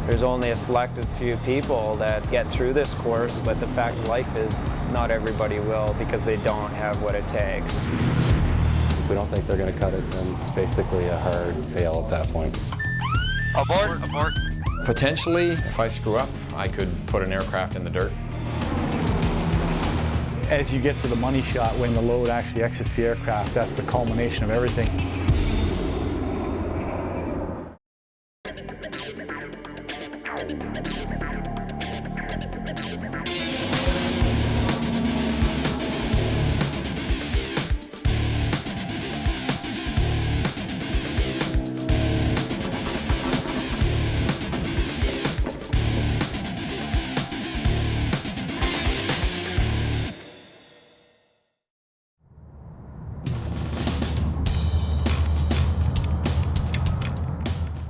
There's only a selected few people that get through this course, but the fact of life is not everybody will because they don't have what it takes. If we don't think they're going to cut it, then it's basically a hard fail at that point. Abort, abort. Potentially, if I screw up, I could put an aircraft in the dirt. As you get to the money shot, when the load actually exits the aircraft, that's the culmination of everything.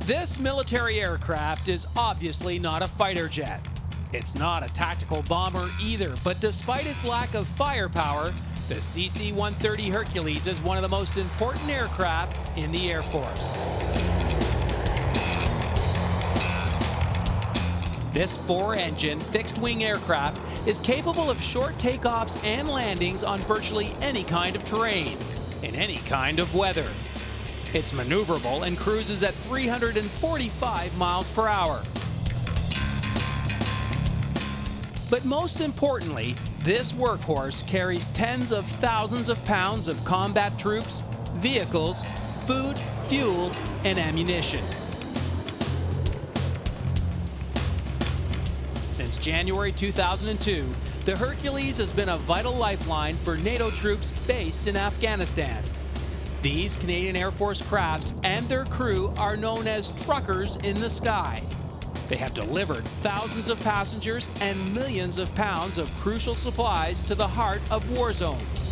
This military aircraft is obviously not a fighter jet. It's not a tactical bomber either, but despite its lack of firepower, the CC-130 Hercules is one of the most important aircraft in the Air Force. This four-engine, fixed-wing aircraft is capable of short takeoffs and landings on virtually any kind of terrain, in any kind of weather. It's maneuverable and cruises at 345 miles per hour. But most importantly, this workhorse carries tens of thousands of pounds of combat troops, vehicles, food, fuel, and ammunition. Since January 2002, the Hercules has been a vital lifeline for NATO troops based in Afghanistan. These Canadian Air Force crafts and their crew are known as truckers in the sky. They have delivered thousands of passengers and millions of pounds of crucial supplies to the heart of war zones.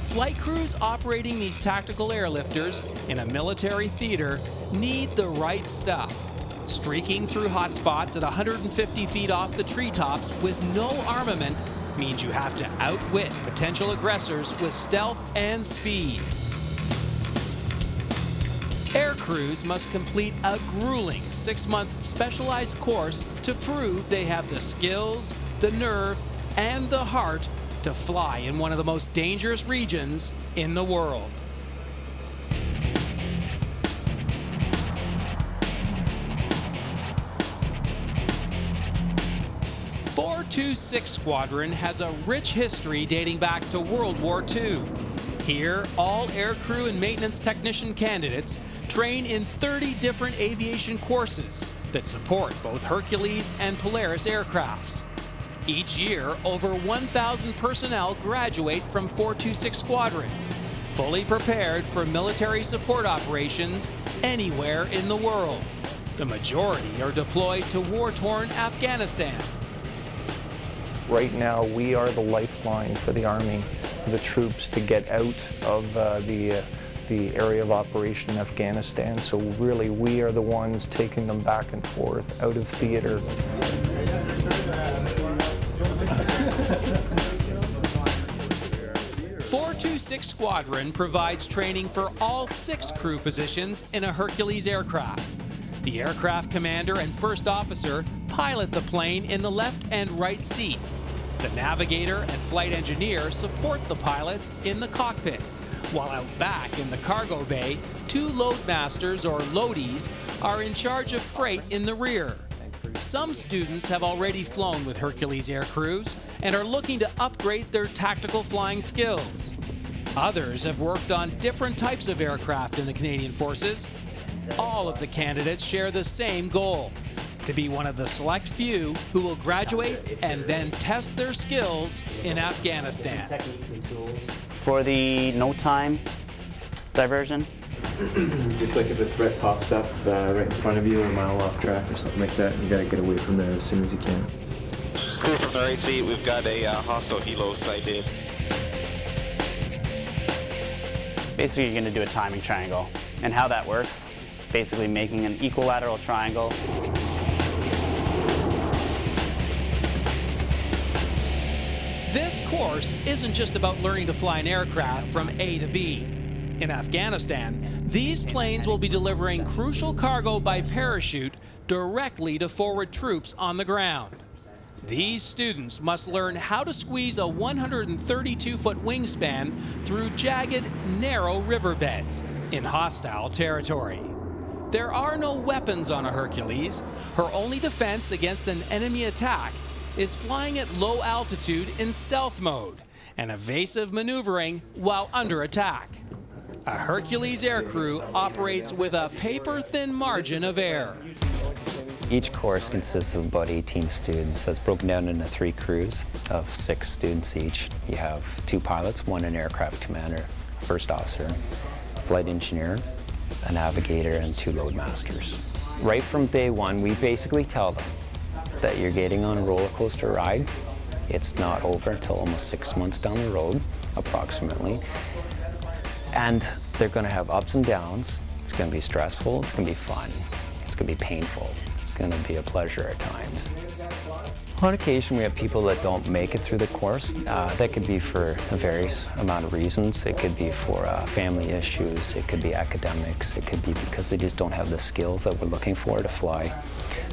Flight crews operating these tactical airlifters in a military theater need the right stuff. Streaking through hotspots at 150 feet off the treetops with no armament means you have to outwit potential aggressors with stealth and speed. Air crews must complete a grueling 6-month specialized course to prove they have the skills, the nerve, and the heart to fly in one of the most dangerous regions in the world. .426 Squadron has a rich history dating back to World War II. Here, all aircrew and maintenance technician candidates train in 30 different aviation courses that support both Hercules and Polaris aircrafts. Each year, over 1,000 personnel graduate from .426 Squadron, fully prepared for military support operations anywhere in the world. The majority are deployed to war-torn Afghanistan. Right now, we are the lifeline for the Army, for the troops to get out of the area of operation in Afghanistan. So really, we are the ones taking them back and forth out of theater. .426 Squadron provides training for all 6 crew positions in a Hercules aircraft. The aircraft commander and first officer pilot the plane in the left and right seats. The navigator and flight engineer support the pilots in the cockpit, while out back in the cargo bay, 2 loadmasters or loadies are in charge of freight in the rear. Some students have already flown with Hercules air crews and are looking to upgrade their tactical flying skills. Others have worked on different types of aircraft in the Canadian Forces. All of the candidates share the same goal: to be one of the select few who will graduate and then test their skills in Afghanistan. For the no time diversion, just like if a threat pops up right in front of you or a mile off track or something like that, you gotta get away from there as soon as you can. Crew from the right seat, we've got a hostile helo sighted. basically you're going to do a timing triangle. And how that works, basically making an equilateral triangle. This course isn't just about learning to fly an aircraft from A to B. In Afghanistan, these planes will be delivering crucial cargo by parachute directly to forward troops on the ground. These students must learn how to squeeze a 132-foot wingspan through jagged, narrow riverbeds in hostile territory. There are no weapons on a Hercules. Her only defense against an enemy attack is flying at low altitude in stealth mode and evasive maneuvering while under attack. A Hercules aircrew operates with a paper-thin margin of error. Each course consists of about 18 students. That's broken down into 3 crews of 6 students each. You have 2 pilots, 1 an aircraft commander, first officer, flight engineer, a navigator, and 2 load masters. Right from day one, we basically tell them that you're getting on a roller coaster ride. It's not over until almost 6 months down the road, approximately. And they're going to have ups and downs. It's going to be stressful, it's going to be fun, it's going to be painful. Going to be a pleasure at times. On occasion, we have people that don't make it through the course. That could be for a various amount of reasons. It could be for family issues, it could be academics, it could be because they just don't have the skills that we're looking for to fly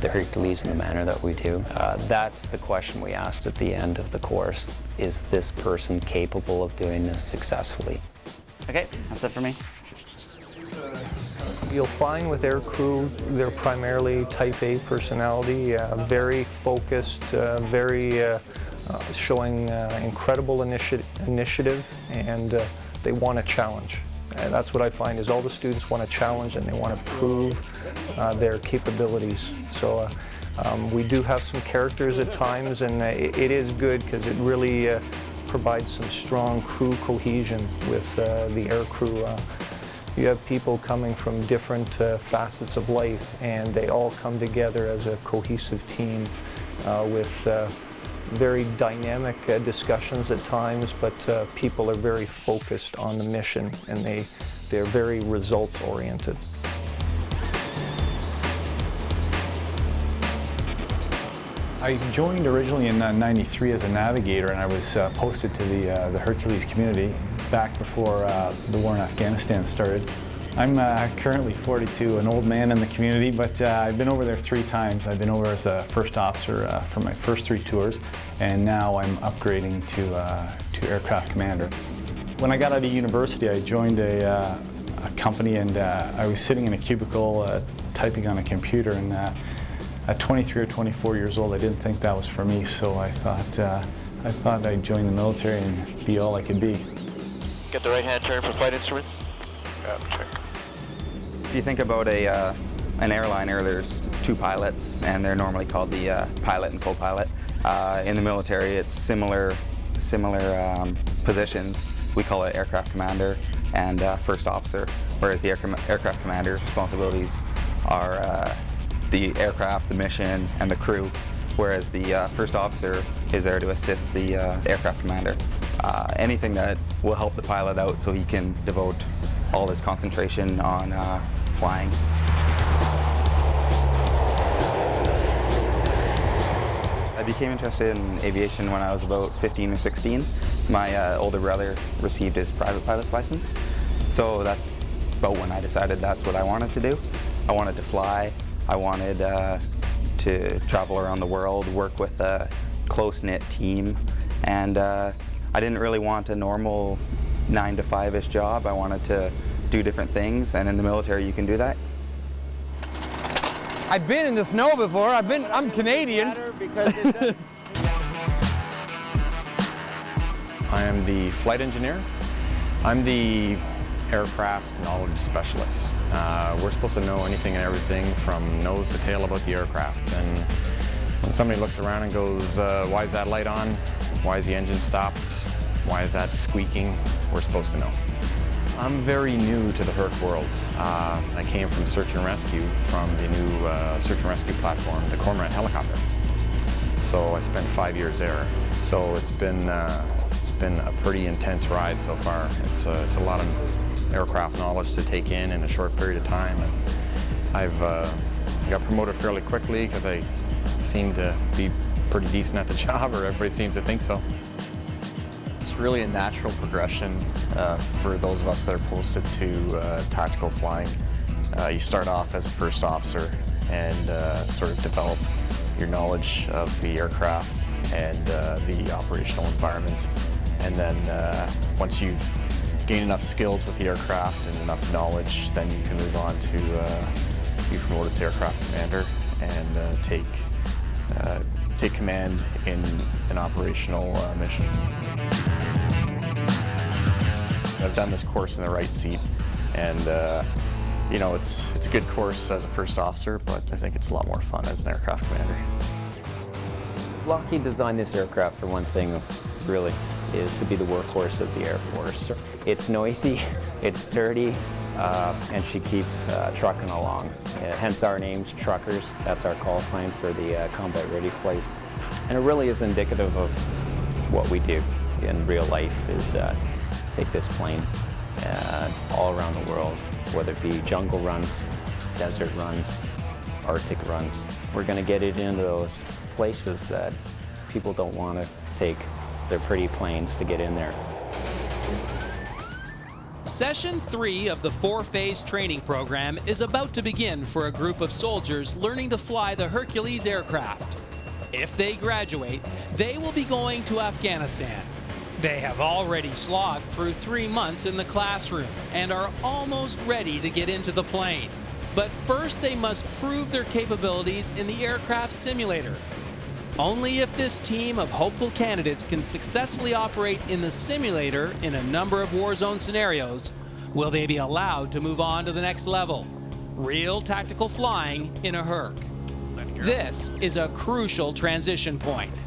the Hercules in the manner that we do. That's the question we asked at the end of the course. Is this person capable of doing this successfully? Okay, that's it for me. You'll find with aircrew, they're primarily type A personality, very focused, showing incredible initiative, and they want a challenge. And that's what I find is all the students want a challenge and they want to prove their capabilities. So we do have some characters at times, and it is good because it really provides some strong crew cohesion with the aircrew. You have people coming from different facets of life, and they all come together as a cohesive team with very dynamic discussions at times, but people are very focused on the mission, and they're very results oriented. I joined originally in '93 as a navigator, and I was posted to the Hercules community back before the war in Afghanistan started. I'm currently 42, an old man in the community, but I've been over there 3 times. I've been over as a first officer for my first 3 tours, and now I'm upgrading to aircraft commander. When I got out of university, I joined a company, and I was sitting in a cubicle typing on a computer, and at 23 or 24 years old, I didn't think that was for me, so I thought I'd join the military and be all I could be. Get the right-hand turn for flight instruments. Check. If you think about an airliner, there's 2 pilots, and they're normally called the pilot and co-pilot. In the military, it's similar positions. We call it aircraft commander and first officer, whereas the aircraft commander's responsibilities are the aircraft, the mission, and the crew, whereas the first officer is there to assist the aircraft commander. Anything that will help the pilot out so he can devote all his concentration on flying. I became interested in aviation when I was about 15 or 16. My older brother received his private pilot's license, so that's about when I decided that's what I wanted to do. I wanted to fly. I wanted to travel around the world, work with a close-knit team, and I didn't really want a normal 9 to 5-ish job. I wanted to do different things, and in the military you can do that. I've been in the snow before. I'm Canadian. I am the flight engineer. I'm the aircraft knowledge specialist. We're supposed to know anything and everything from nose to tail about the aircraft. And when somebody looks around and goes, why is that light on? Why is the engine stopped? Why is that squeaking? We're supposed to know. I'm very new to the Herc world. I came from search and rescue from the new search and rescue platform, the Cormorant helicopter. So I spent 5 years there. So it's been a pretty intense ride so far. It's a lot of aircraft knowledge to take in a short period of time. And I've got promoted fairly quickly because I seem to be pretty decent at the job, or everybody seems to think so. It's really a natural progression for those of us that are posted to tactical flying. You start off as a first officer and sort of develop your knowledge of the aircraft and the operational environment. And then once you've gained enough skills with the aircraft and enough knowledge, then you can move on to be promoted to aircraft commander and take command in an operational mission. I've done this course in the right seat, and you know, it's a good course as a first officer, but I think it's a lot more fun as an aircraft commander. Lockheed designed this aircraft for one thing, really, is to be the workhorse of the Air Force. It's noisy, it's dirty, and she keeps trucking along. Hence our name's Truckers. That's our call sign for the combat ready flight. And it really is indicative of what we do in real life, is take this plane all around the world, whether it be jungle runs, desert runs, Arctic runs. We're going to get it into those places that people don't want to take their pretty planes to get in there. Session 3 of the 4-phase training program is about to begin for a group of soldiers learning to fly the Hercules aircraft. If they graduate, they will be going to Afghanistan. They have already slogged through 3 months in the classroom and are almost ready to get into the plane. But first they must prove their capabilities in the aircraft simulator. Only if this team of hopeful candidates can successfully operate in the simulator in a number of war zone scenarios will they be allowed to move on to the next level, real tactical flying in a Herc. This is a crucial transition point.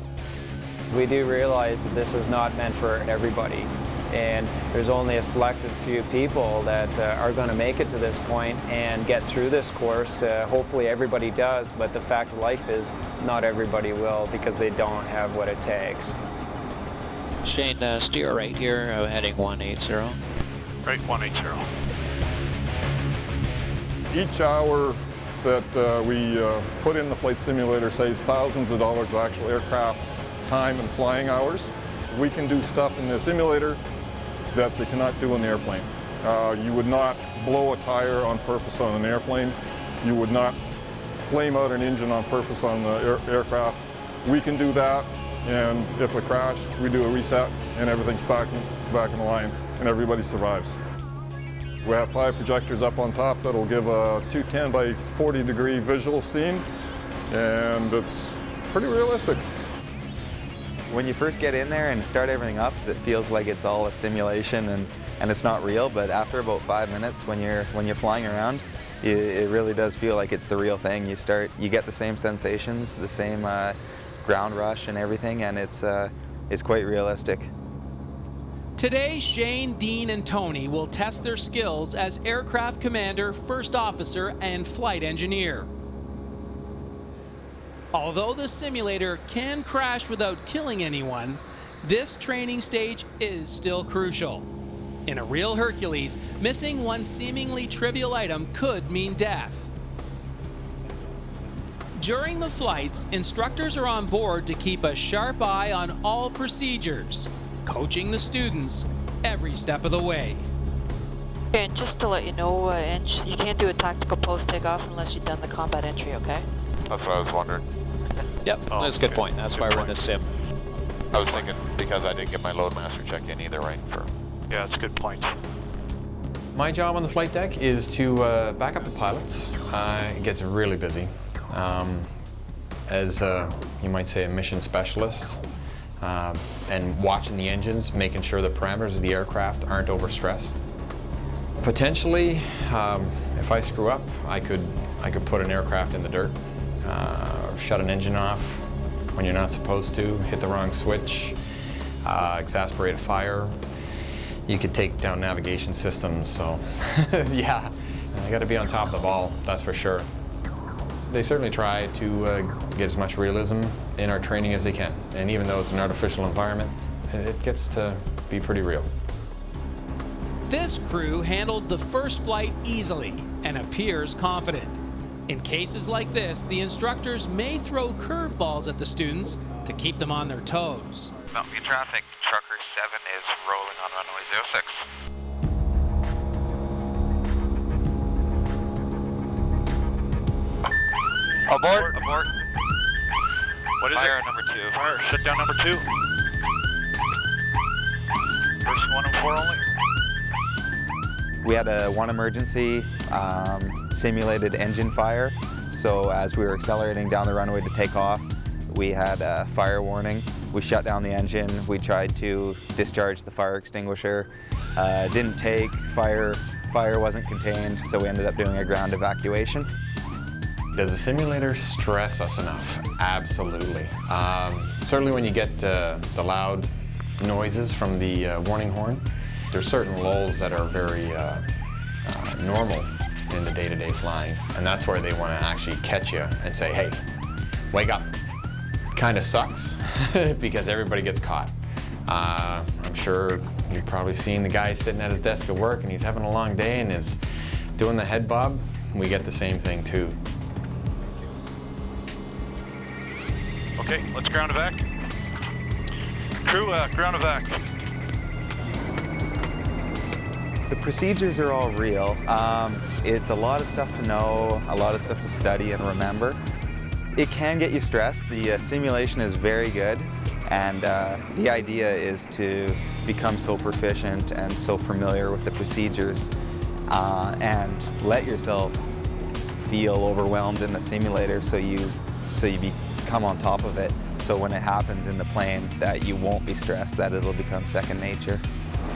We do realize that this is not meant for everybody, and there's only a selected few people that are going to make it to this point and get through this course. Hopefully everybody does, but the fact of life is not everybody will, because they don't have what it takes. Shane, steer right here, heading 180. Right, 180. Each hour that we put in the flight simulator saves thousands of dollars of actual aircraft time and flying hours. We can do stuff in the simulator that they cannot do in the airplane. You would not blow a tire on purpose on an airplane. You would not flame out an engine on purpose on the aircraft. We can do that, and if a crash, we do a reset and everything's back in line and everybody survives. We have 5 projectors up on top that'll give a 210 by 40 degree visual scene, and it's pretty realistic. When you first get in there and start everything up, it feels like it's all a simulation and it's not real, but after about 5 minutes when you're flying around, it really does feel like it's the real thing. You get the same sensations, the same ground rush and everything, and it's quite realistic. Today, Shane, Dean, and Tony will test their skills as aircraft commander, first officer, and flight engineer. Although the simulator can crash without killing anyone, this training stage is still crucial. In a real Hercules, missing one seemingly trivial item could mean death. During the flights, instructors are on board to keep a sharp eye on all procedures, coaching the students every step of the way. And just to let you know, Inch, you can't do a tactical post takeoff unless you've done the combat entry, okay? That's what I was wondering. Yep, that's a good point. That's why we're in the sim. I was thinking because I didn't get my loadmaster check in either, right? Yeah, that's a good point. My job on the flight deck is to back up the pilots. It gets really busy. As you might say, a mission specialist, and watching the engines, making sure the parameters of the aircraft aren't overstressed. Potentially, if I screw up, I could put an aircraft in the dirt, shut an engine off when you're not supposed to, hit the wrong switch, exasperate a fire. You could take down navigation systems, so yeah, I got to be on top of the ball, that's for sure. They certainly try to get as much realism in our training as they can, and even though it's an artificial environment, it gets to be pretty real. This crew handled the first flight easily and appears confident. In cases like this, the instructors may throw curveballs at the students to keep them on their toes. Mountain View traffic, Trucker 7 is rolling on runway 06. Abort! Abort. What is Fire it? number 2. Fire, shut down number 2. Version 1 and 4 only. We had one emergency simulated engine fire. So as we were accelerating down the runway to take off, we had a fire warning. We shut down the engine. We tried to discharge the fire extinguisher. Didn't take, fire wasn't contained, so we ended up doing a ground evacuation. Does the simulator stress us enough? Absolutely. Certainly when you get the loud noises from the warning horn, there's certain lulls that are very normal in the day-to-day flying, and that's where they want to actually catch you and say, hey, wake up. Kind of sucks because everybody gets caught. I'm sure you've probably seen the guy sitting at his desk at work and he's having a long day and is doing the head bob. We get the same thing too. Okay, let's ground evac. Crew, ground evac. The procedures are all real. It's a lot of stuff to know, a lot of stuff to study and remember. It can get you stressed. The simulation is very good, and the idea is to become so proficient and so familiar with the procedures and let yourself feel overwhelmed in the simulator so you become on top of it, so when it happens in the plane that you won't be stressed, that it'll become second nature.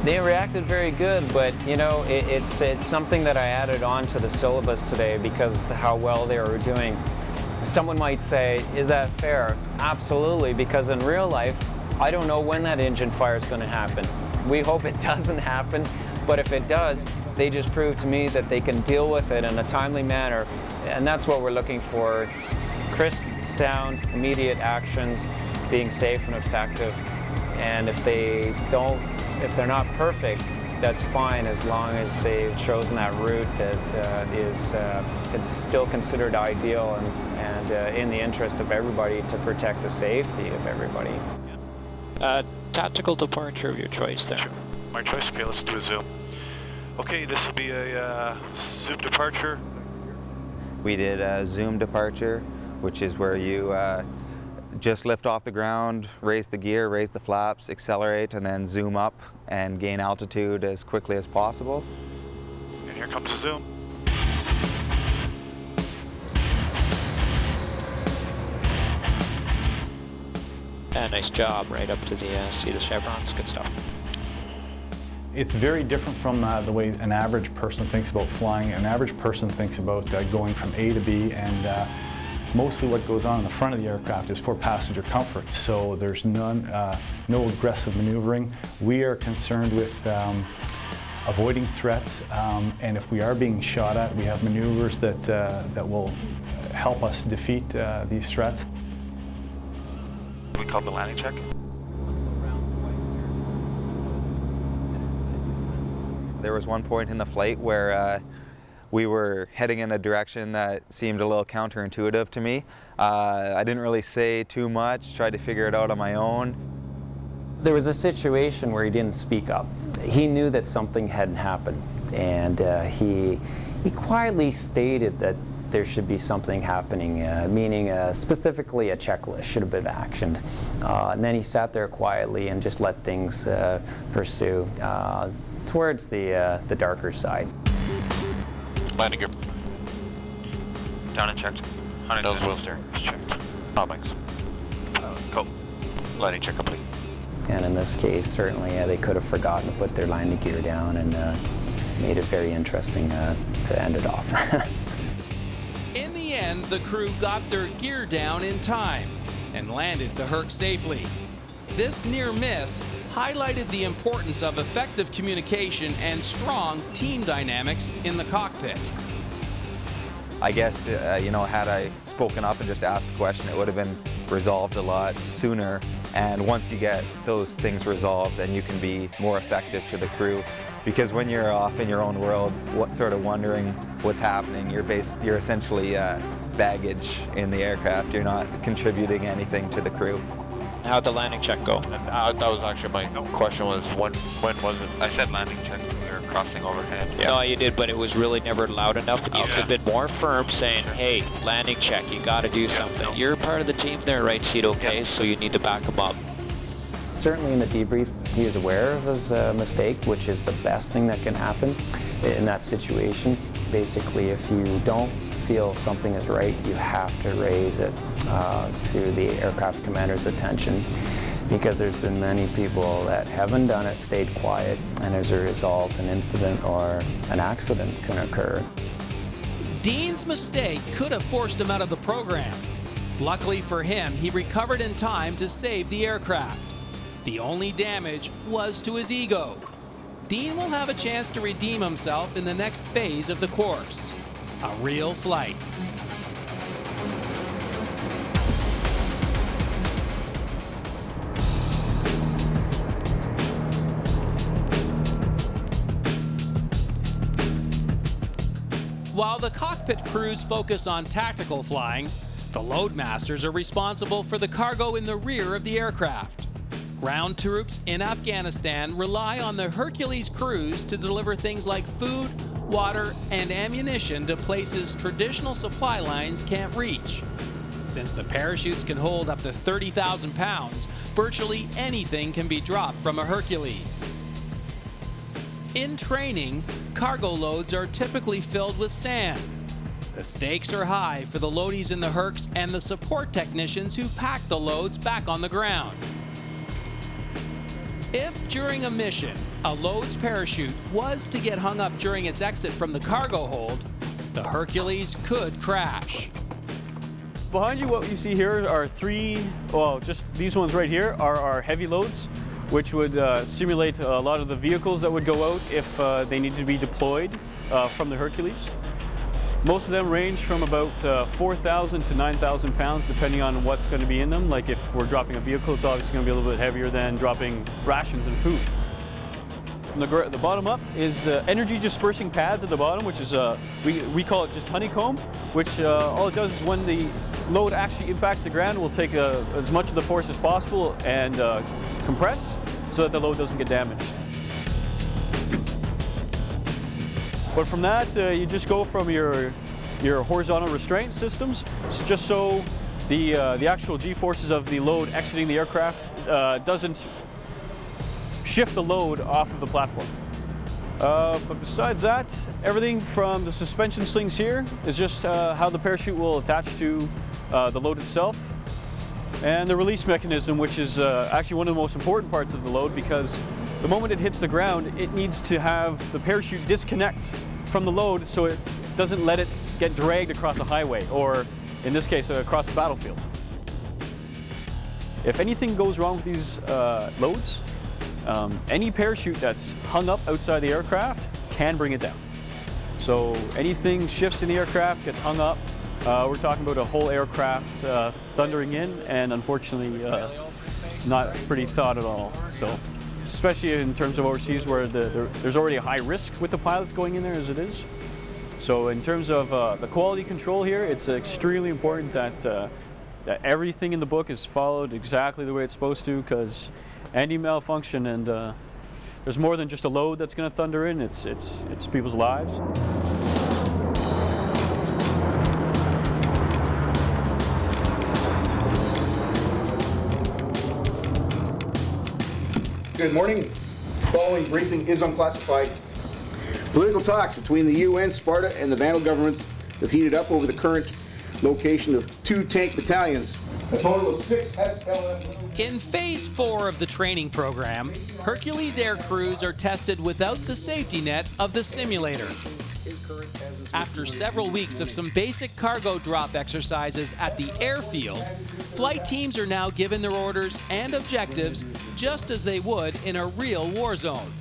They reacted very good, but you know, it's something that I added on to the syllabus today because of how well they were doing. Someone might say, is that fair? Absolutely, because in real life, I don't know when that engine fire is going to happen. We hope it doesn't happen, but if it does, they just prove to me that they can deal with it in a timely manner, and that's what we're looking for. Crisp sound, immediate actions, being safe and effective, and if they're not perfect, that's fine as long as they've chosen that route that it's still considered ideal and in the interest of everybody to protect the safety of everybody. Tactical departure of your choice there. Sure. My choice? Okay, let's do a zoom. Okay, this will be a zoom departure. We did a zoom departure, which is where you just lift off the ground, raise the gear, raise the flaps, accelerate, and then zoom up and gain altitude as quickly as possible. And here comes the zoom. Nice job, right up to the see the chevrons, good stuff. It's very different from the way an average person thinks about flying. An average person thinks about going from A to B, and mostly what goes on in the front of the aircraft is for passenger comfort, so there's no aggressive maneuvering. We are concerned with avoiding threats, and if we are being shot at, we have maneuvers that will help us defeat these threats. We called the landing check. There was one point in the flight where we were heading in a direction that seemed a little counterintuitive to me. I didn't really say too much, tried to figure it out on my own. There was a situation where he didn't speak up. He knew that something hadn't happened, and he quietly stated that there should be something happening, meaning specifically a checklist should have been actioned. And then he sat there quietly and just let things pursue towards the darker side. Landing gear. Down and checked. Nose wheel steering is checked. Comics. Go. Landing check complete. And in this case, certainly they could have forgotten to put their landing gear down, and made it very interesting to end it off. In the end, the crew got their gear down in time and landed the Herc safely. This near miss highlighted the importance of effective communication and strong team dynamics in the cockpit. I guess, you know, had I spoken up and just asked the question, it would have been resolved a lot sooner. And once you get those things resolved, then you can be more effective to the crew. Because when you're off in your own world, sort of wondering what's happening, you're essentially baggage in the aircraft. You're not contributing anything to the crew. How'd the landing check go? And that was actually my question was when was it? I said landing check when we were crossing overhead. Yeah. No, you did, but it was really never loud enough. You should have been more firm saying, hey, landing check, you got to do something. No. You're part of the team there, right, Seat, okay? So you need to back him up. Certainly in the debrief, he is aware of his mistake, which is the best thing that can happen in that situation. Basically, if you don't feel something is right, you have to raise it to the aircraft commander's attention, because there's been many people that haven't done it, stayed quiet, and as a result, an incident or an accident can occur. Dean's mistake could have forced him out of the program. Luckily for him, he recovered in time to save the aircraft. The only damage was to his ego. Dean will have a chance to redeem himself in the next phase of the course, a real flight. While the cockpit crews focus on tactical flying, the loadmasters are responsible for the cargo in the rear of the aircraft. Ground troops in Afghanistan rely on the Hercules crews to deliver things like food, water, and ammunition to places traditional supply lines can't reach. Since the parachutes can hold up to 30,000 pounds, virtually anything can be dropped from a Hercules. In training, cargo loads are typically filled with sand. The stakes are high for the loadies in the Hercs and the support technicians who pack the loads back on the ground. If during a mission, a load's parachute was to get hung up during its exit from the cargo hold, the Hercules could crash. Behind you, what you see here are just these ones right here are our heavy loads, which would simulate a lot of the vehicles that would go out if they needed to be deployed from the Hercules. Most of them range from about 4,000 to 9,000 pounds, depending on what's going to be in them. Like if we're dropping a vehicle, it's obviously going to be a little bit heavier than dropping rations and food. From the bottom up is energy dispersing pads at the bottom, which is, we call it just honeycomb, which all it does is when the load actually impacts the ground, we'll take as much of the force as possible and compress so that the load doesn't get damaged. But from that, you just go from your horizontal restraint systems, just so the actual G-forces of the load exiting the aircraft doesn't shift the load off of the platform. But besides that, everything from the suspension slings here is just how the parachute will attach to the load itself, and the release mechanism, which is actually one of the most important parts of the load, because the moment it hits the ground, it needs to have the parachute disconnect from the load so it doesn't let it get dragged across a highway, or in this case, across the battlefield. If anything goes wrong with these loads, any parachute that's hung up outside the aircraft can bring it down. So anything shifts in the aircraft, gets hung up, we're talking about a whole aircraft thundering in, and unfortunately, it's not pretty thought at all. So, especially in terms of overseas where there's already a high risk with the pilots going in there as it is. So in terms of the quality control here, it's extremely important that everything in the book is followed exactly the way it's supposed to, because any malfunction, and there's more than just a load that's going to thunder in, it's people's lives. Good morning. The following briefing is unclassified. Political talks between the UN, Sparta, and the Vandal governments have heated up over the current location of 2 tank battalions. A total of 6 SLM. In Phase 4 of the training program, Hercules air crews are tested without the safety net of the simulator. After several weeks of some basic cargo drop exercises at the airfield, flight teams are now given their orders and objectives just as they would in a real war zone.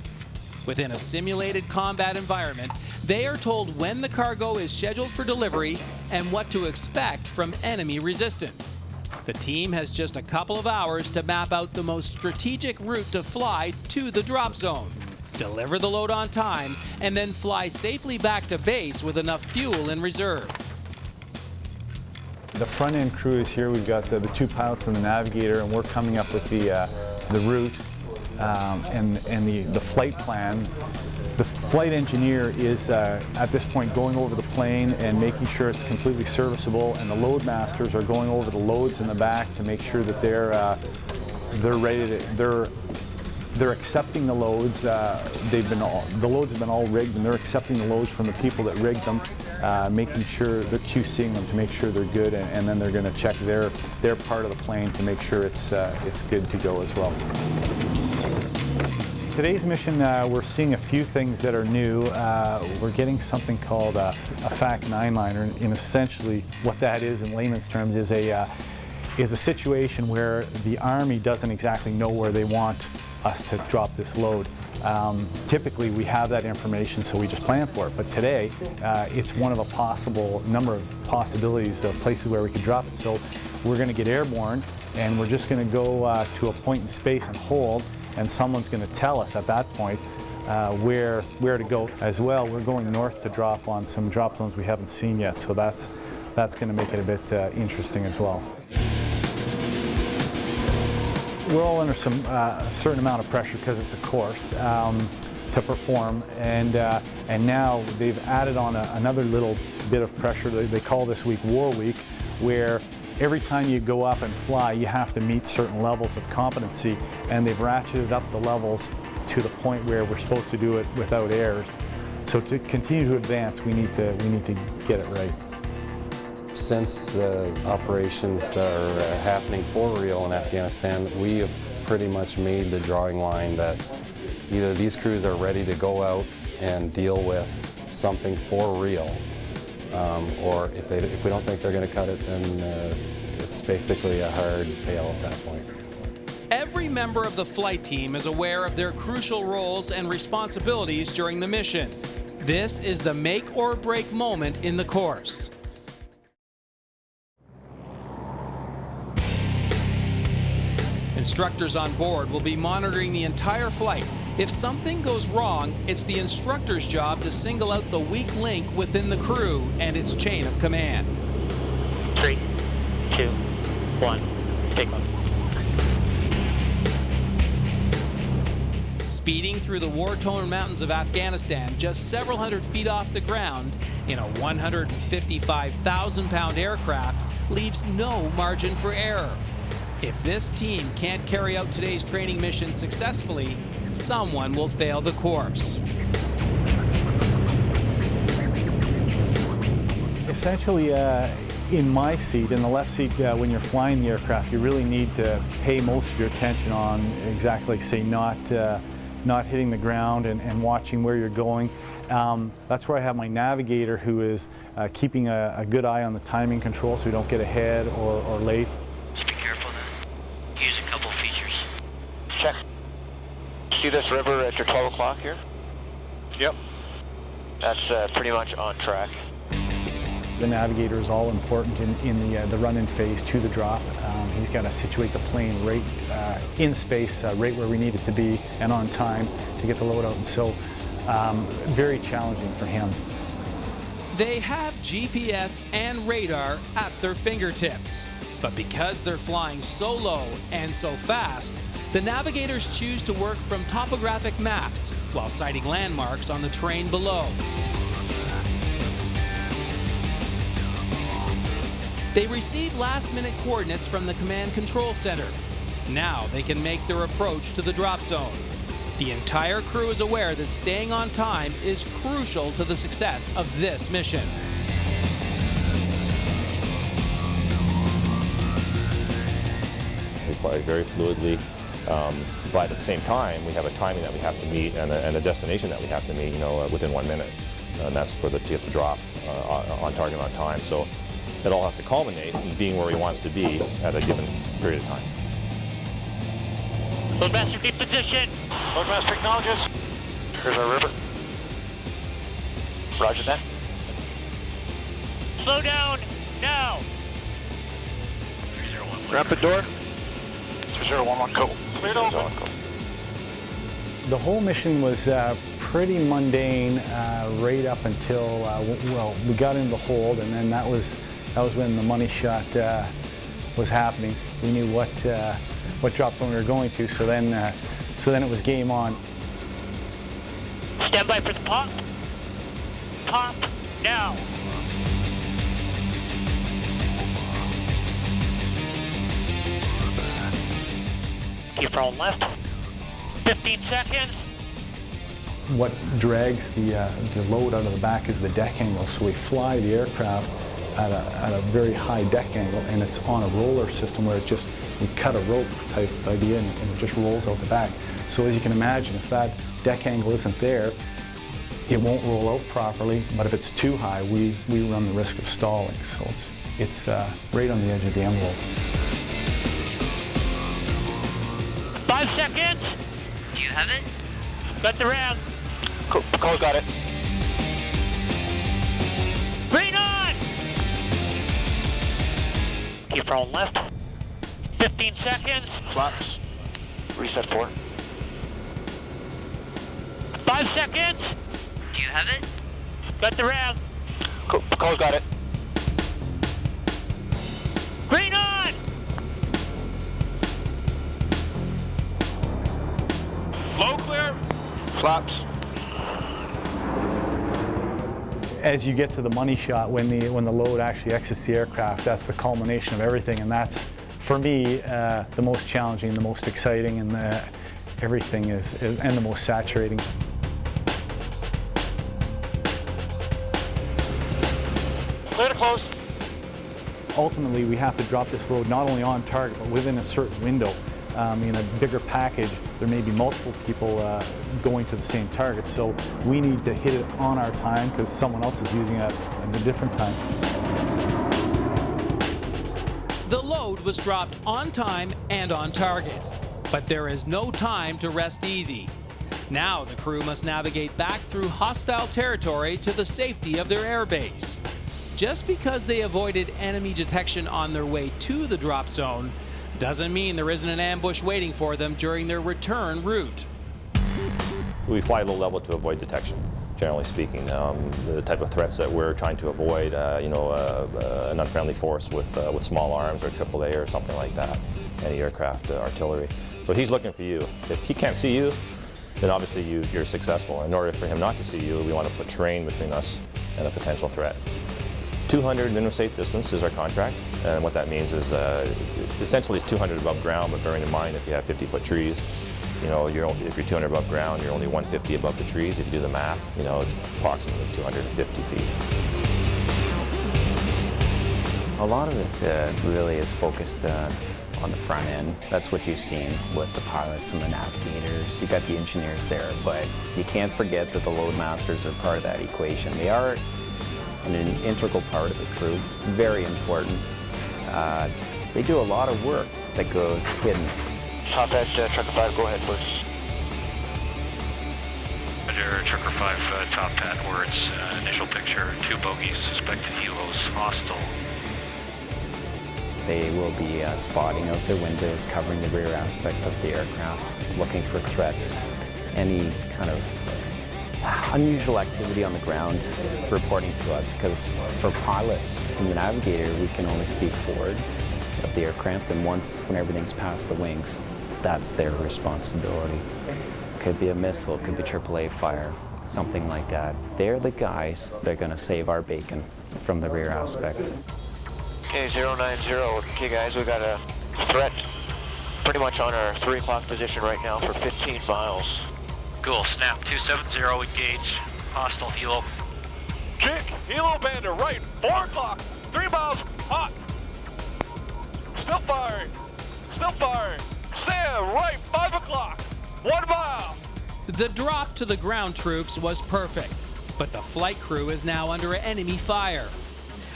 Within a simulated combat environment, they are told when the cargo is scheduled for delivery and what to expect from enemy resistance. The team has just a couple of hours to map out the most strategic route to fly to the drop zone, deliver the load on time, and then fly safely back to base with enough fuel in reserve. The front end crew is here. We've got the two pilots and the navigator, and we're coming up with the route and the flight plan. The flight engineer is at this point going over the plane and making sure it's completely serviceable, and the load masters are going over the loads in the back to make sure that they're ready to, they're accepting the loads. The loads have been all rigged, and they're accepting the loads from the people that rigged them, making sure they're QCing them to make sure they're good, and then they're going to check their part of the plane to make sure it's good to go as well. Today's mission, we're seeing a few things that are new. We're getting something called a FAC 9-liner, and essentially what that is in layman's terms is a situation where the Army doesn't exactly know where they want us to drop this load. Typically we have that information, so we just plan for it, but today it's one of a possible number of possibilities of places where we could drop it. So we're going to get airborne, and we're just going to go to a point in space and hold, and someone's going to tell us at that point where to go. As well, we're going north to drop on some drop zones we haven't seen yet, so that's going to make it a bit interesting as well. We're all under some certain amount of pressure because it's a course to perform, and now they've added on another little bit of pressure. They call this week War Week, where every time you go up and fly, you have to meet certain levels of competency, and they've ratcheted up the levels to the point where we're supposed to do it without errors. So to continue to advance, we need to get it right. Since operations are happening for real in Afghanistan, we have pretty much made the drawing line that either these crews are ready to go out and deal with something for real, or if we don't think they're going to cut it, then it's basically a hard fail at that point. Every member of the flight team is aware of their crucial roles and responsibilities during the mission. This is the make or break moment in the course. Instructors on board will be monitoring the entire flight. If something goes wrong, it's the instructor's job to single out the weak link within the crew and its chain of command. 3, 2, 1, take off. Speeding through the war-torn mountains of Afghanistan, just several hundred feet off the ground, in a 155,000-pound aircraft, leaves no margin for error. If this team can't carry out today's training mission successfully, someone will fail the course. Essentially, in my seat, in the left seat, when you're flying the aircraft, you really need to pay most of your attention on exactly, say, not hitting the ground and watching where you're going. That's where I have my navigator, who is keeping a good eye on the timing control so we don't get ahead or late. Just be careful then. Use a couple features. Check. See this river at your 12 o'clock here? Yep. That's pretty much on track. The navigator is all important in the run-in phase to the drop. He's got to situate the plane right in space, right where we need it to be, and on time to get the load out. And so, very challenging for him. They have GPS and radar at their fingertips. But because they're flying so low and so fast, the navigators choose to work from topographic maps while sighting landmarks on the terrain below. They receive last-minute coordinates from the Command Control Center. Now they can make their approach to the drop zone. The entire crew is aware that staying on time is crucial to the success of this mission. We fly very fluidly, but at the same time, we have a timing that we have to meet and a destination that we have to meet, within 1 minute. And that's to get the drop on target on time. So it all has to culminate in being where he wants to be at a given period of time. Loadmaster, keep position. Loadmaster acknowledges. Here's our river. Roger that. Slow down, now. Rapid door. 3011, go. Cleared open. The whole mission was pretty mundane right up until, we got into the hold, and then that was That was when the money shot was happening. We knew what drop zone we were going to, so then it was game on. Stand by for the pop. Pop now. Keep rolling left. 15 seconds. What drags the load out of the back is the deck angle, so we fly the aircraft at a very high deck angle, and it's on a roller system where we cut a rope type idea and it just rolls out the back. So as you can imagine, if that deck angle isn't there, it won't roll out properly, but if it's too high, we run the risk of stalling. So it's right on the edge of the envelope. 5 seconds. Do you have it? Got the round. Cool. Cole's got it. Green on! Keep rolling left. 15 seconds. Flaps. Reset 4. 5 seconds. Do you have it? Got the round. Cool. Cole's got it. Green on! Low clear. Flaps. As you get to the money shot, when the load actually exits the aircraft, that's the culmination of everything, and that's, for me, the most challenging, the most exciting, and everything is and the most saturating. Clear to close. Ultimately, we have to drop this load not only on target, but within a certain window. In a bigger package, there may be multiple people going to the same target, so we need to hit it on our time because someone else is using it at a different time. The load was dropped on time and on target, but there is no time to rest easy. Now the crew must navigate back through hostile territory to the safety of their airbase. Just because they avoided enemy detection on their way to the drop zone doesn't mean there isn't an ambush waiting for them during their return route. We fly low level to avoid detection, generally speaking. The type of threats that we're trying to avoid, an unfriendly force with small arms or AAA or something like that, anti-aircraft artillery. So he's looking for you. If he can't see you, then obviously you're successful. In order for him not to see you, we want to put terrain between us and a potential threat. 200 minimum safe distance is our contract, and what that means is essentially it's 200 above ground, but bearing in mind if you have 50-foot trees, if you're 200 above ground, you're only 150 above the trees. If you do the math, it's approximately 250 feet. A lot of it really is focused on the front end. That's what you've seen with the pilots and the navigators. You got the engineers there, but you can't forget that the loadmasters are part of that equation. They are an integral part of the crew, very important. They do a lot of work that goes hidden. Top edge, Trucker 5, go ahead, please. Roger, Trucker 5, top hat words, initial picture, 2 bogeys, suspected helos, hostile. They will be spotting out their windows, covering the rear aspect of the aircraft, looking for threats, any kind of unusual activity on the ground, reporting to us, because for pilots and the navigator, we can only see forward of the aircraft, and when everything's past the wings, that's their responsibility. Could be a missile, could be AAA fire, something like that. They're the guys that are going to save our bacon from the rear aspect. Okay, 090. Okay, guys, we got a threat pretty much on our 3 o'clock position right now for 15 miles. Cool, snap 270, engage, hostile helo. Jig, helo bandit right, 4 o'clock, 3 miles, hot. Still firing, Sam, right, 5 o'clock, 1 mile. The drop to the ground troops was perfect, but the flight crew is now under enemy fire.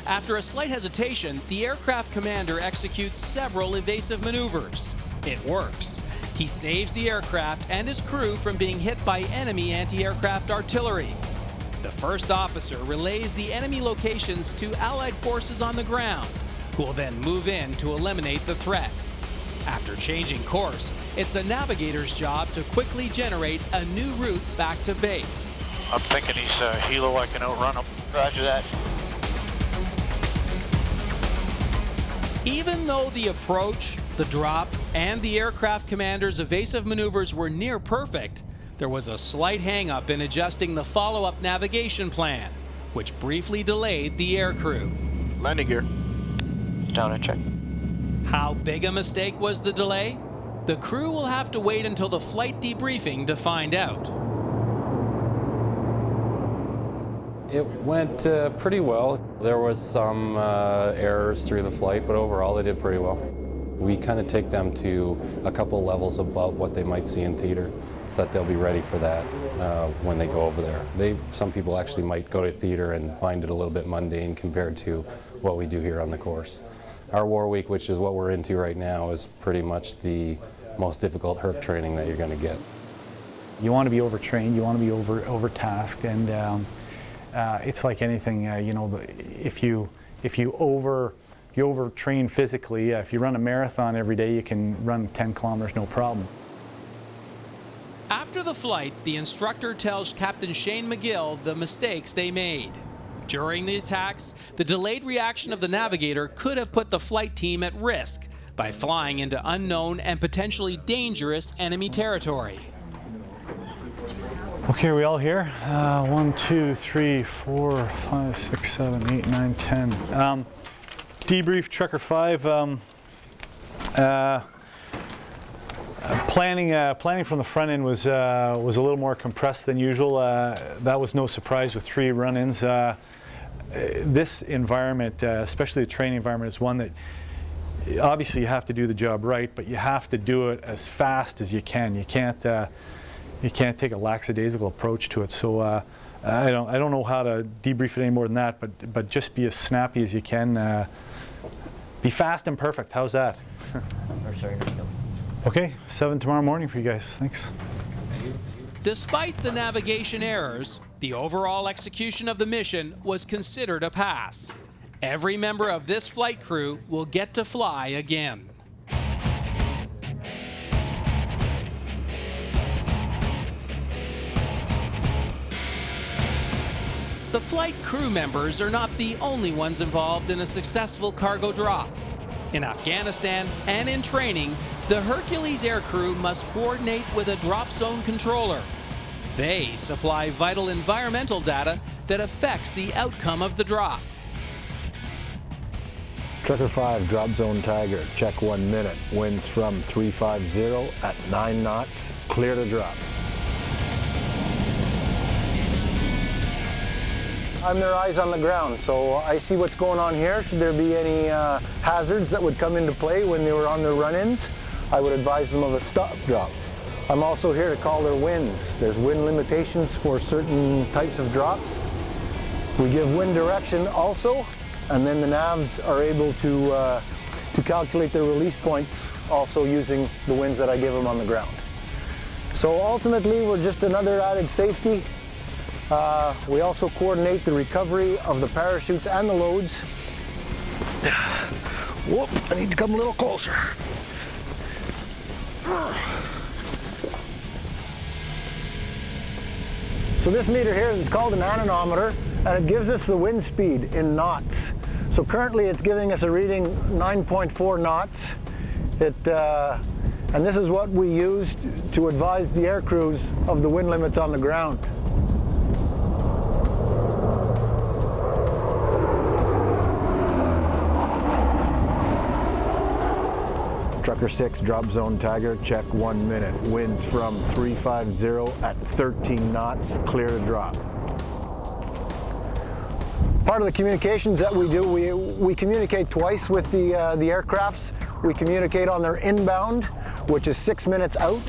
After a slight hesitation, the aircraft commander executes several evasive maneuvers. It works. He saves the aircraft and his crew from being hit by enemy anti-aircraft artillery. The first officer relays the enemy locations to Allied forces on the ground, who will then move in to eliminate the threat. After changing course, it's the navigator's job to quickly generate a new route back to base. I'm thinking he's helo, I can outrun him. Roger that. Even though the approach, the drop, and the aircraft commander's evasive maneuvers were near perfect, there was a slight hang-up in adjusting the follow-up navigation plan, which briefly delayed the aircrew. Landing gear. Down and check. How big a mistake was the delay? The crew will have to wait until the flight debriefing to find out. It went pretty well. There was some errors through the flight, but overall they did pretty well. We kind of take them to a couple levels above what they might see in theater, so that they'll be ready for that when they go over there. Some people actually might go to theater and find it a little bit mundane compared to what we do here on the course. Our War Week, which is what we're into right now, is pretty much the most difficult herc training that you're going to get. You want to be overtrained, you want to be overtasked, and it's like anything, you know, if you overtrain physically, if you run a marathon every day, you can run 10 kilometers no problem. After the flight, the instructor tells Captain Shane McGill the mistakes they made. During the attacks, the delayed reaction of the navigator could have put the flight team at risk by flying into unknown and potentially dangerous enemy territory. Okay, are we all here? 1, 2, 3, 4, 5, 6, 7, 8, 9, 10. Debrief Trucker 5. Planning from the front end was a little more compressed than usual. That was no surprise with 3 run-ins. This environment, especially the training environment, is one that obviously you have to do the job right, but you have to do it as fast as you can. You can't take a lackadaisical approach to it. So I don't know how to debrief it any more than that, but just be as snappy as you can. Be fast and perfect. How's that? Okay, 7 tomorrow morning for you guys. Thanks. Despite the navigation errors, the overall execution of the mission was considered a pass. Every member of this flight crew will get to fly again. The flight crew members are not the only ones involved in a successful cargo drop. In Afghanistan and in training, the Hercules aircrew must coordinate with a drop zone controller. They supply vital environmental data that affects the outcome of the drop. Trucker 5, drop zone Tiger, check 1 minute, winds from 350 at 9 knots, clear to drop. I'm their eyes on the ground, so I see what's going on here. Should there be any hazards that would come into play when they were on their run-ins, I would advise them of a stop drop. I'm also here to call their winds. There's wind limitations for certain types of drops. We give wind direction also, and then the navs are able to calculate their release points also using the winds that I give them on the ground. So ultimately, we're just another added safety. We also coordinate the recovery of the parachutes and the loads. Whoop, I need to come a little closer. So this meter here is called an anemometer, and it gives us the wind speed in knots. So currently it's giving us a reading 9.4 knots. And this is what we use to advise the air crews of the wind limits on the ground. Trucker 6, drop zone Tiger, check 1 minute. Winds from 350 at 13 knots, clear to drop. Part of the communications that we do, we communicate twice with the aircrafts. We communicate on their inbound, which is 6 minutes out.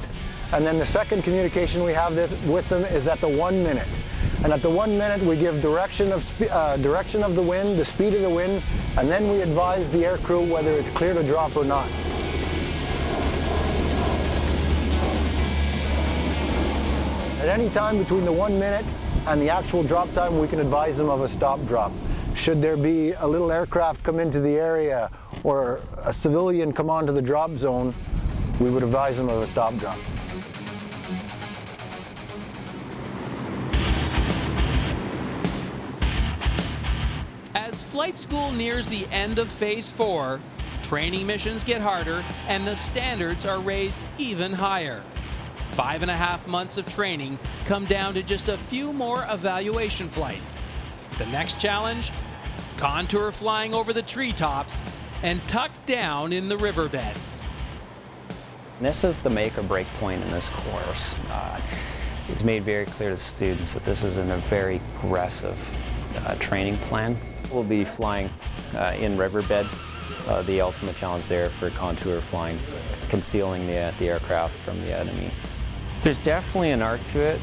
And then the second communication we have with them is at the 1 minute. And at the 1 minute, we give direction of the wind, the speed of the wind, and then we advise the air crew whether it's clear to drop or not. At any time between the 1 minute and the actual drop time, we can advise them of a stop drop. Should there be a little aircraft come into the area or a civilian come onto the drop zone, we would advise them of a stop drop. As flight school nears the end of Phase 4, training missions get harder and the standards are raised even higher. 5.5 months of training come down to just a few more evaluation flights. The next challenge? Contour flying over the treetops and tucked down in the riverbeds. This is the make or break point in this course. It's made very clear to the students that this is in a very aggressive training plan. We'll be flying in riverbeds. The ultimate challenge there for contour flying, concealing the aircraft from the enemy. There's definitely an art to it.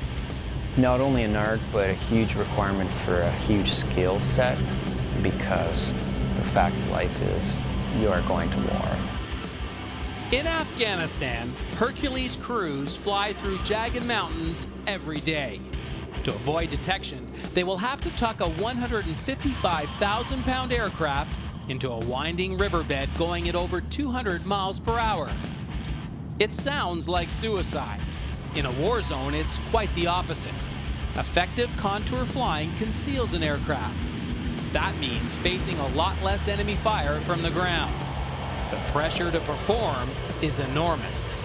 Not only an art, but a huge requirement for a huge skill set, because the fact of life is you are going to war. In Afghanistan, Hercules crews fly through jagged mountains every day. To avoid detection, they will have to tuck a 155,000-pound aircraft into a winding riverbed going at over 200 miles per hour. It sounds like suicide. In a war zone, it's quite the opposite. Effective contour flying conceals an aircraft. That means facing a lot less enemy fire from the ground. The pressure to perform is enormous.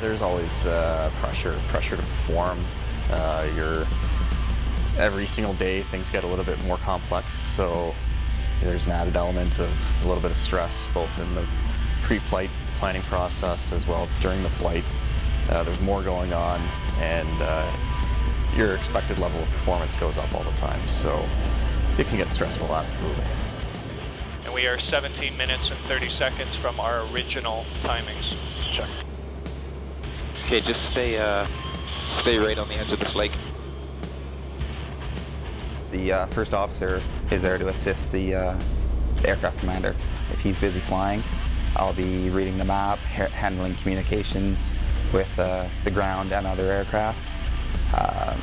There's always pressure to perform. Every single day things get a little bit more complex, so there's an added element of a little bit of stress both in the pre-flight planning process as well as during the flight. There's more going on, and your expected level of performance goes up all the time, so it can get stressful, absolutely. And we are 17 minutes and 30 seconds from our original timings. Check. Okay, just stay right on the edge of this lake. The first officer is there to assist the aircraft commander. If he's busy flying, I'll be reading the map, handling communications with the ground and other aircraft,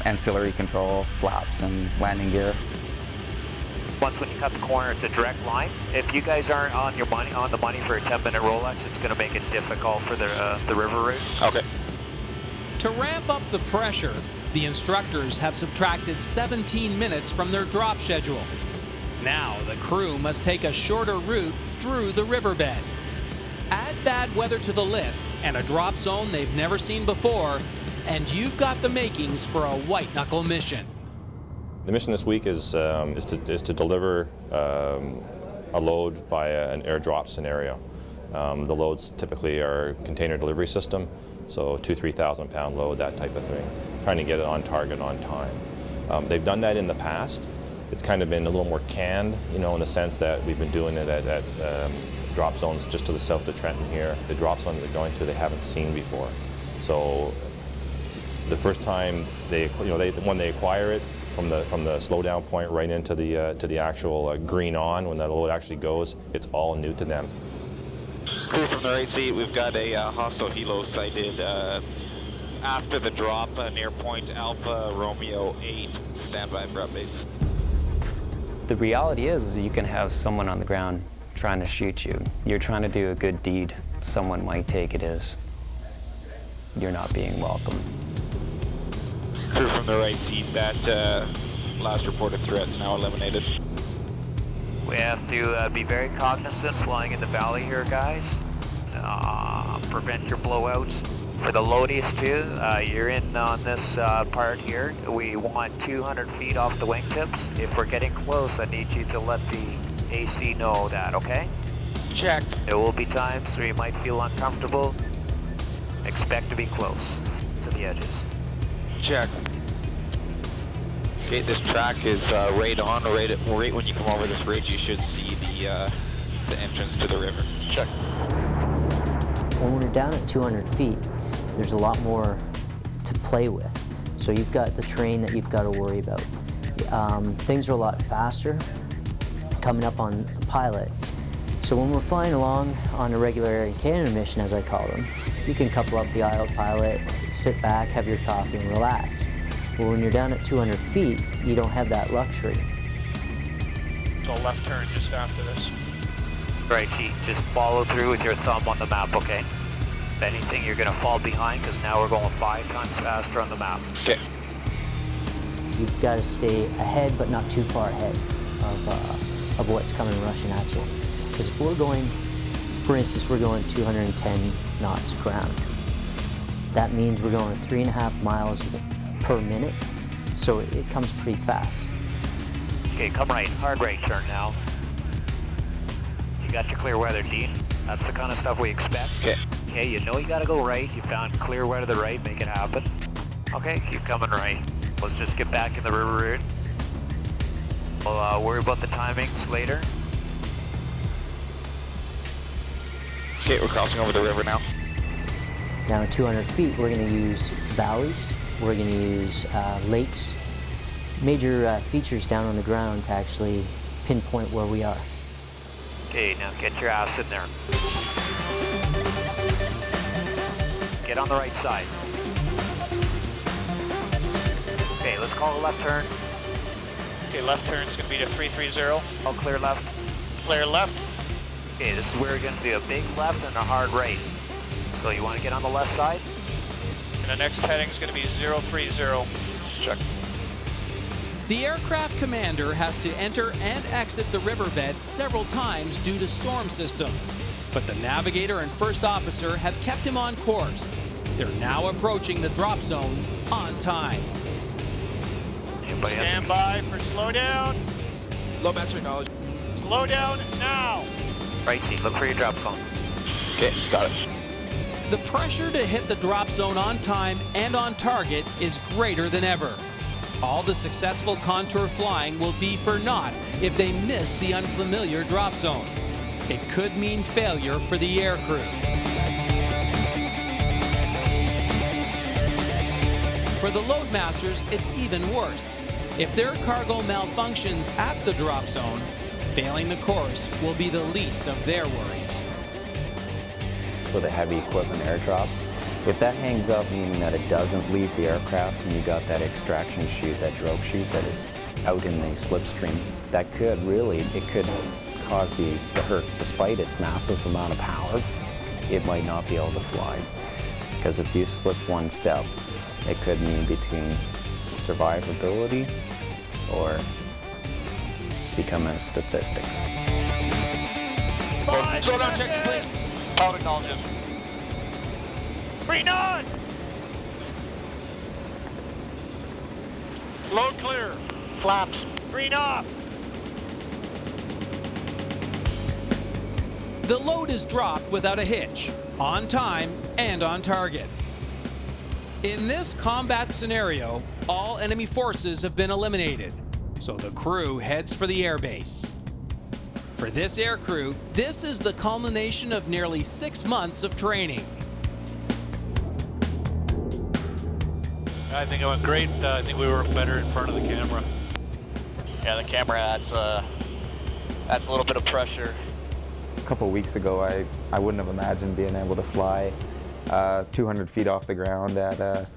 ancillary control, flaps and landing gear. Once when you cut the corner, it's a direct line. If you guys aren't on the money for a 10-minute Rolex, it's going to make it difficult for the river route. Okay. To ramp up the pressure, the instructors have subtracted 17 minutes from their drop schedule. Now the crew must take a shorter route through the riverbed. Add bad weather to the list and a drop zone they've never seen before, and you've got the makings for a white-knuckle mission. The mission this week is to deliver a load via an airdrop scenario. The loads typically are container delivery system, so 2,000-3,000 pound load, that type of thing. Trying to get it on target on time. They've done that in the past. It's kind of been a little more canned, in the sense that we've been doing it at drop zones just to the south of Trenton here. The drop zone they're going to, they haven't seen before. So the first time when they acquire it, from the slowdown point right into the to the actual green on, when that load actually goes, it's all new to them. Crew from the right seat, we've got a hostile helo sighted after the drop near Point Alpha Romeo 8. Stand by for updates. The reality is you can have someone on the ground trying to shoot you. You're trying to do a good deed. Someone might take it as you're not being welcome. Crew from the right seat, that last reported threat's now eliminated. We have to be very cognizant flying in the valley here, guys. Prevent your blowouts. For the loadies too, you're in on this part here. We want 200 feet off the wingtips. If we're getting close, I need you to let the AC know that, okay? Check. There will be times where you might feel uncomfortable. Expect to be close to the edges. Check. Okay, this track is right on, right when you come over this ridge, you should see the entrance to the river. Check. When we're down at 200 feet, there's a lot more to play with. So you've got the terrain that you've got to worry about. Things are a lot faster coming up on the pilot. So when we're flying along on a regular air and cannon mission, as I call them, you can couple up the autopilot, sit back, have your coffee, and relax. But when you're down at 200 feet, you don't have that luxury. So left turn just after this. Right, T, just follow through with your thumb on the map, okay? If anything, you're gonna fall behind because now we're going 5 times faster on the map. Okay. You've got to stay ahead, but not too far ahead of what's coming rushing at you. Because if we're going, for instance, we're going 210 knots ground. That means we're going 3.5 miles per minute, so it comes pretty fast. Okay, come right, hard right turn now. You got your clear weather, Dean. That's the kind of stuff we expect. Okay. Okay, you know you gotta go right. You found clear weather to the right, make it happen. Okay, keep coming right. Let's just get back in the river route. We'll worry about the timings later. Okay, we're crossing over the river now. Now at 200 feet, we're going to use valleys, we're going to use lakes, major features down on the ground to actually pinpoint where we are. Okay, now get your ass in there. Get on the right side. Okay, let's call a left turn. Okay, left turn's gonna be to 330. All clear left. Clear left. Okay, this is where we're gonna do a big left and a hard right. So you wanna get on the left side? And the next heading's gonna be 030. Check. The aircraft commander has to enter and exit the riverbed several times due to storm systems. But the navigator and first officer have kept him on course. They're now approaching the drop zone on time. Stand by for slow down. Low master acknowledged. Slow down now. Right seat, look for your drop zone. Okay, got it. The pressure to hit the drop zone on time and on target is greater than ever. All the successful contour flying will be for naught if they miss the unfamiliar drop zone. It could mean failure for the aircrew. For the loadmasters, it's even worse. If their cargo malfunctions at the drop zone, failing the course will be the least of their worries. For the heavy equipment airdrop, if that hangs up, meaning that it doesn't leave the aircraft and you got that extraction chute, that drogue chute that is out in the slipstream, that could really, it could cause the hurt. Despite its massive amount of power, it might not be able to fly. Because if you slip one step, it could mean between survivability or become a statistic. Slow down, check complete. Pilot acknowledges. Free none! Load clear. Flaps. Green off. The load is dropped without a hitch, on time and on target. In this combat scenario, all enemy forces have been eliminated, so the crew heads for the airbase. For this aircrew, this is the culmination of nearly 6 months of training. I think it went great. I think we worked better in front of the camera. Yeah, the camera adds a little bit of pressure. A couple of weeks ago, I wouldn't have imagined being able to fly 200 feet off the ground at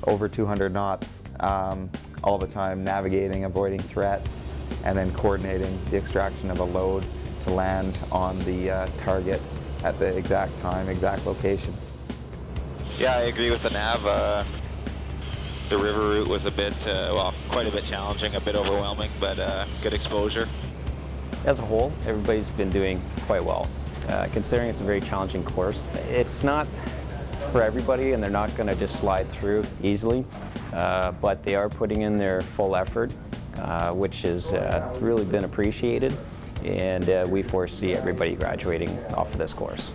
over 200 knots all the time, navigating, avoiding threats, and then coordinating the extraction of a load to land on the target at the exact time, exact location. Yeah, I agree with the nav. The river route was a bit, quite a bit challenging, a bit overwhelming, but good exposure. As a whole, everybody's been doing quite well. Considering it's a very challenging course, it's not for everybody and they're not going to just slide through easily, but they are putting in their full effort, which has really been appreciated, and we foresee everybody graduating off of this course.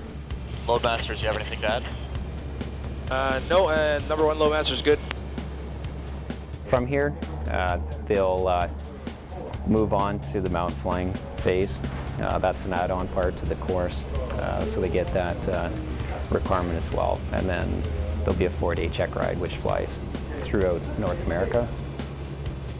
Loadmasters, do you have anything to add? No, number one loadmaster's good. From here, they'll move on to the mountain flying phase. That's an add-on part to the course, so they get that requirement as well. And then there'll be a 4-day check ride, which flies throughout North America.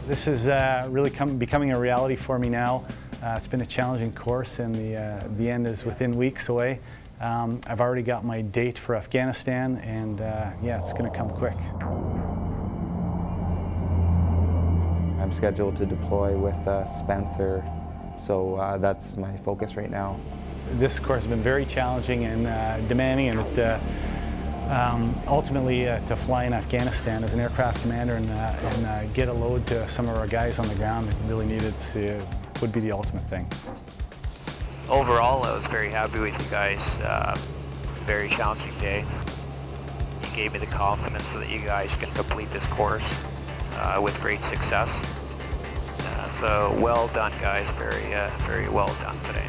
This is really becoming a reality for me now. It's been a challenging course, and the end is within weeks away. I've already got my date for Afghanistan, and yeah, it's going to come quick. I'm scheduled to deploy with Spencer, so that's my focus right now. This course has been very challenging and demanding, and ultimately to fly in Afghanistan as an aircraft commander and get a load to some of our guys on the ground that really needed to would be the ultimate thing. overall, I was very happy with you guys. Very challenging day. You gave me the confidence so that you guys can complete this course with great success. So well done, guys. Very well done today.